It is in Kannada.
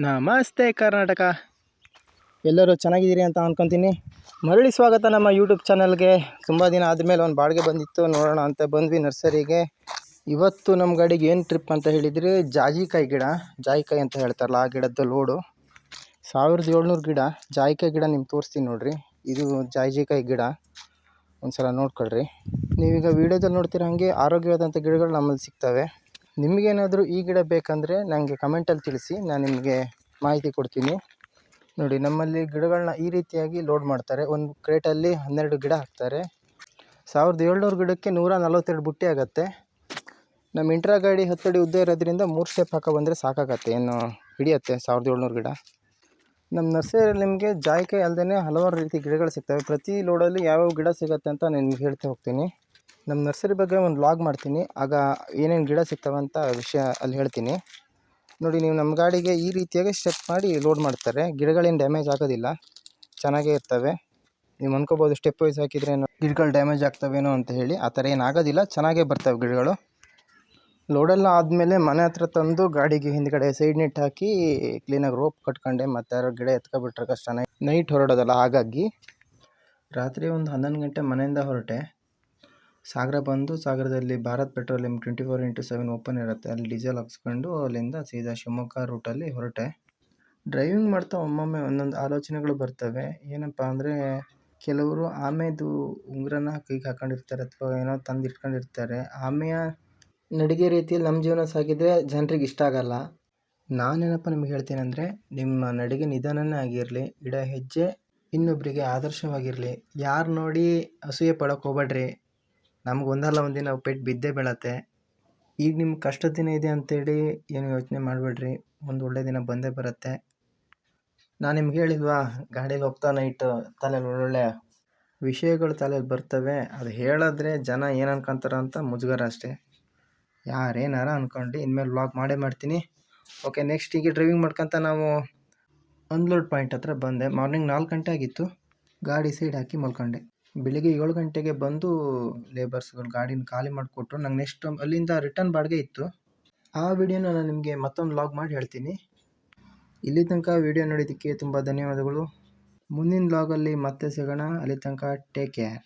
ನಮಸ್ತೆ ಕರ್ನಾಟಕ. ಎಲ್ಲರೂ ಚೆನ್ನಾಗಿದ್ದೀರಿ ಅಂತ ಅಂದ್ಕೊತೀನಿ. ಮರಳಿ ಸ್ವಾಗತ ನಮ್ಮ ಯೂಟ್ಯೂಬ್ ಚಾನಲ್ಗೆ. ತುಂಬ ದಿನ ಆದಮೇಲೆ ಒಂದು ಬಾಡಿಗೆ ಬಂದಿತ್ತು, ನೋಡೋಣ ಅಂತ ಬಂದ್ವಿ ನರ್ಸರಿಗೆ. ಇವತ್ತು ನಮ್ಮ ಗಾಡಿಗೆ ಏನು ಟ್ರಿಪ್ ಅಂತ ಹೇಳಿದರೆ, ಜಾಜಿಕಾಯಿ ಗಿಡ, ಜಾಯಿಕಾಯಿ ಅಂತ ಹೇಳ್ತಾರಲ್ಲ ಆ ಗಿಡದ ಲೋಡು. 1700 ಗಿಡ ಜಾಯಿಕಾಯಿ ಗಿಡ ನಿಮ್ಗೆ ತೋರಿಸ್ತೀನಿ ನೋಡಿರಿ. ಇದು ಜಾಜಿಕಾಯಿ ಗಿಡ, ಒಂದು ಸಲ ನೋಡ್ಕೊಳ್ರಿ. ನೀವೀಗ ವೀಡಿಯೋದಲ್ಲಿ ನೋಡ್ತೀರ ಹಾಗೆ ಆರೋಗ್ಯವಾದಂಥ ಗಿಡಗಳು ನಮ್ಮಲ್ಲಿ ಸಿಗ್ತವೆ. ನಿಮಗೇನಾದರೂ ಈ ಗಿಡ ಬೇಕಂದರೆ ನನಗೆ ಕಮೆಂಟಲ್ಲಿ ತಿಳಿಸಿ, ನಾನು ನಿಮಗೆ ಮಾಹಿತಿ ಕೊಡ್ತೀನಿ. ನೋಡಿ, ನಮ್ಮಲ್ಲಿ ಗಿಡಗಳನ್ನ ಈ ರೀತಿಯಾಗಿ ಲೋಡ್ ಮಾಡ್ತಾರೆ. ಒಂದು ಕ್ರೇಟಲ್ಲಿ 12 ಗಿಡ ಹಾಕ್ತಾರೆ. 1700 ಗಿಡಕ್ಕೆ 142 ಬುಟ್ಟಿ ಆಗುತ್ತೆ. ನಮ್ಮ ಇಂಟ್ರಾ ಗಾಡಿ 10 ಅಡಿ ಉದ್ದ ಇರೋದ್ರಿಂದ 3 ಸ್ಟೆಪ್ ಹಾಕೋ ಬಂದರೆ ಸಾಕಾಗತ್ತೆ, ಏನು ಹಿಡಿಯುತ್ತೆ 1700 ಗಿಡ. ನಮ್ಮ ನರ್ಸರಿಯಲ್ಲಿ ನಿಮಗೆ ಜಾಯಿಕಾಯಿ ಅಲ್ಲದೆ ಹಲವಾರು ರೀತಿ ಗಿಡಗಳು ಸಿಗ್ತವೆ. ಪ್ರತಿ ಲೋಡಲ್ಲಿ ಯಾವ್ಯಾವ ಗಿಡ ಸಿಗುತ್ತೆ ಅಂತ ನಿಮ್ಗೆ ಹೇಳ್ತಾ ಹೋಗ್ತೀನಿ. ನಮ್ಮ ನರ್ಸರಿ ಬಗ್ಗೆ ಒಂದು ವ್ಲಾಗ್ ಮಾಡ್ತೀನಿ, ಆಗ ಏನೇನು ಗಿಡ ಸಿಗ್ತವಂತ ವಿಷಯ ಅಲ್ಲಿ ಹೇಳ್ತೀನಿ. ನೋಡಿ, ನೀವು ನಮ್ಮ ಗಾಡಿಗೆ ಈ ರೀತಿಯಾಗಿ ಸ್ಟೆಪ್ ಮಾಡಿ ಲೋಡ್ ಮಾಡ್ತಾರೆ. ಗಿಡಗಳೇನು ಡ್ಯಾಮೇಜ್ ಆಗೋದಿಲ್ಲ, ಚೆನ್ನಾಗೇ ಇರ್ತವೆ. ನೀವು ಅನ್ಕೋಬೋದು ಸ್ಟೆಪ್ ವೈಸ್ ಹಾಕಿದ್ರೇನು ಗಿಡಗಳು ಡ್ಯಾಮೇಜ್ ಆಗ್ತವೇನೋ ಅಂತ ಹೇಳಿ. ಆ ಥರ ಏನಾಗೋದಿಲ್ಲ, ಚೆನ್ನಾಗೇ ಬರ್ತವೆ ಗಿಡಗಳು. ಲೋಡೆಲ್ಲ ಆದಮೇಲೆ ಮನೆ ಹತ್ರ ತಂದು ಗಾಡಿಗೆ ಹಿಂದ್ಗಡೆ ಸೈಡ್ ನೆಟ್ ಹಾಕಿ ಕ್ಲೀನಾಗಿ ರೋಪ್ ಕಟ್ಕೊಂಡೆ. ಮತ್ತು ಯಾರೋ ಗಿಡ ಎತ್ಕೊಬಿಟ್ರೆ ಕಷ್ಟ, ನೈಟ್ ಹೊರಡೋದಲ್ಲ. ಹಾಗಾಗಿ ರಾತ್ರಿ ಒಂದು 11 ಗಂಟೆ ಮನೆಯಿಂದ ಹೊರಟೆ. ಸಾಗರ ಬಂದು, ಸಾಗರದಲ್ಲಿ ಭಾರತ್ ಪೆಟ್ರೋಲಿಯಂ 24x7 ಓಪನ್ ಇರುತ್ತೆ, ಅಲ್ಲಿ ಡೀಸೆಲ್ ಹಾಕ್ಸ್ಕೊಂಡು ಅಲ್ಲಿಂದ ಸೀದಾ ಶಿವಮೊಗ್ಗ ರೂಟಲ್ಲಿ ಹೊರಟೆ. ಡ್ರೈವಿಂಗ್ ಮಾಡ್ತಾ ಒಮ್ಮೊಮ್ಮೆ ಒಂದೊಂದು ಆಲೋಚನೆಗಳು ಬರ್ತವೆ. ಏನಪ್ಪ ಅಂದರೆ, ಕೆಲವರು ಆಮೆದು ಉಂಗುರನ ಕೈಗೆ ಹಾಕೊಂಡಿರ್ತಾರೆ ಅಥವಾ ಏನೋ ತಂದು ಇಟ್ಕೊಂಡಿರ್ತಾರೆ. ಆಮೆಯ ನಡಿಗೆ ರೀತಿಯಲ್ಲಿ ನಮ್ಮ ಜೀವನ ಸಾಗಿದರೆ ಜನರಿಗೆ ಇಷ್ಟ ಆಗಲ್ಲ. ನಾನೇನಪ್ಪ ನಿಮ್ಗೆ ಹೇಳ್ತೀನಿ ಅಂದರೆ, ನಿಮ್ಮ ನಡಿಗೆ ನಿಧಾನನೇ ಆಗಿರಲಿ, ಇಡ ಹೆಜ್ಜೆ ಇನ್ನೊಬ್ಬರಿಗೆ ಆದರ್ಶವಾಗಿರಲಿ. ಯಾರು ನೋಡಿ ಅಸೂಯೆ ಪಡೋಕ್ಕೆ ಹೋಗ್ಬೇಡ್ರಿ. ನಮ್ಗೆ ಒಂದಲ್ಲ ಒಂದಿನ ಪೆಟ್ಟು ಬಿದ್ದೇ ಬೀಳತ್ತೆ. ಈಗ ನಿಮ್ಗೆ ಕಷ್ಟದ ದಿನ ಇದೆ ಅಂತೇಳಿ ಏನು ಯೋಚನೆ ಮಾಡಬೇಡ್ರಿ, ಒಂದು ಒಳ್ಳೆ ದಿನ ಬಂದೇ ಬರುತ್ತೆ. ನಾನು ನಿಮ್ಗೆ ಹೇಳಿಲ್ವಾ, ಗಾಡೀಲಿ ಹೋಗ್ತಾ ನೈಟು ತಲೆಯಲ್ಲಿ ಒಳ್ಳೊಳ್ಳೆ ವಿಷಯಗಳು ತಲೆಯಲ್ಲಿ ಬರ್ತವೆ. ಅದು ಹೇಳಿದ್ರೆ ಜನ ಏನು ಅನ್ಕೊಂತಾರ ಅಂತ ಮುಜುಗರ ಅಷ್ಟೇ. ಯಾರೇನಾರ ಅಂದ್ಕೊಂಡು ಇನ್ಮೇಲೆ ವ್ಲಾಗ್ ಮಾಡೇ ಮಾಡ್ತೀನಿ. ಓಕೆ, ನೆಕ್ಸ್ಟ್ ಈಗ ಡ್ರೈವಿಂಗ್ ಮಾಡ್ಕೊತ ನಾವು ಅನ್ಲೋಡ್ ಪಾಯಿಂಟ್ ಹತ್ರ ಬಂದೆ. ಮಾರ್ನಿಂಗ್ 4 ಗಂಟೆ ಆಗಿತ್ತು. ಗಾಡಿ ಸೈಡ್ ಹಾಕಿ ಮಲ್ಕೊಂಡೆ. ಬೆಳಿಗ್ಗೆ 7 ಗಂಟೆಗೆ ಬಂದು ಲೇಬರ್ಸ್ಗಳು ಗಾಡಿನ ಖಾಲಿ ಮಾಡಿಕೊಟ್ರು. ನಂಗೆ ನೆಕ್ಸ್ಟ್ ಅಲ್ಲಿಂದ ರಿಟರ್ನ್ ಬಾಡಿಗೆ ಇತ್ತು. ಆ ವಿಡಿಯೋನ ನಾನು ನಿಮಗೆ ಮತ್ತೊಂದು ವ್ಲಾಗ್ ಮಾಡಿ ಹೇಳ್ತೀನಿ. ಇಲ್ಲಿ ತನಕ ವಿಡಿಯೋ ನೋಡಿದ್ದಕ್ಕೆ ತುಂಬ ಧನ್ಯವಾದಗಳು. ಮುಂದಿನ ವ್ಲಾಗಲ್ಲಿ ಮತ್ತೆ ಸಿಗೋಣ. ಅಲ್ಲಿ ತನಕ ಟೇಕ್ ಕೇರ್.